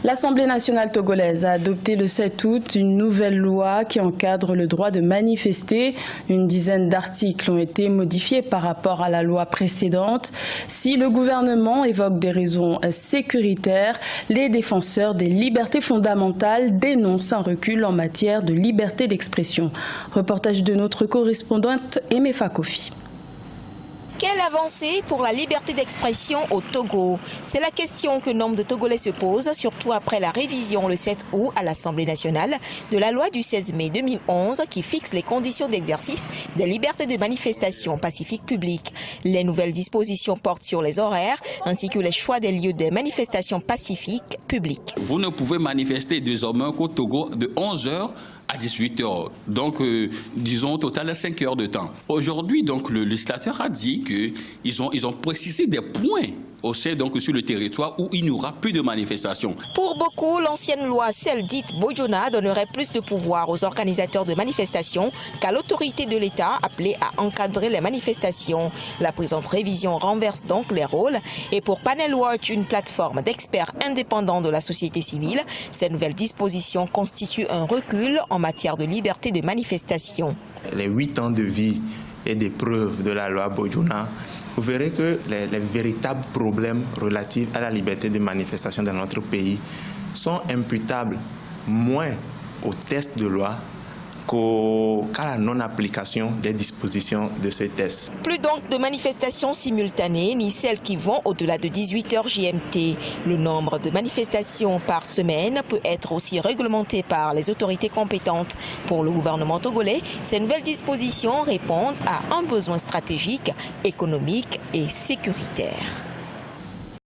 L'Assemblée nationale togolaise a adopté le 7 août une nouvelle loi qui encadre le droit de manifester. Une dizaine d'articles ont été modifiés par rapport à la loi précédente. Si le gouvernement évoque des raisons sécuritaires, les défenseurs des libertés fondamentales dénoncent un recul en matière de liberté d'expression. Reportage de notre correspondante Emefa Kofi. Quelle avancée pour la liberté d'expression au Togo? C'est la question que nombre de Togolais se posent, surtout après la révision le 7 août à l'Assemblée nationale de la loi du 16 mai 2011 qui fixe les conditions d'exercice des libertés de manifestation pacifique publique. Les nouvelles dispositions portent sur les horaires ainsi que les choix des lieux de manifestation pacifique publique. Vous ne pouvez manifester désormais qu'au Togo de 11h à 18h, donc disons au total 5 heures de temps. Aujourd'hui, donc le législateur a dit qu'ils ont précisé des points au sein donc sur le territoire où il n'y aura plus de manifestations. Pour beaucoup, l'ancienne loi, celle dite Bojona, donnerait plus de pouvoir aux organisateurs de manifestations qu'à l'autorité de l'État appelée à encadrer les manifestations. La présente révision renverse donc les rôles et pour Panel Watch, une plateforme d'experts indépendants de la société civile, ces nouvelles dispositions constituent un recul en matière de liberté de manifestation. Les 8 ans de vie et des preuves de la loi Bojona, vous verrez que les véritables problèmes relatifs à la liberté de manifestation dans notre pays sont imputables moins aux tests de loi qu'à la non-application des dispositions de ce test. Plus donc de manifestations simultanées, ni celles qui vont au-delà de 18h GMT. Le nombre de manifestations par semaine peut être aussi réglementé par les autorités compétentes. Pour le gouvernement togolais, ces nouvelles dispositions répondent à un besoin stratégique, économique et sécuritaire.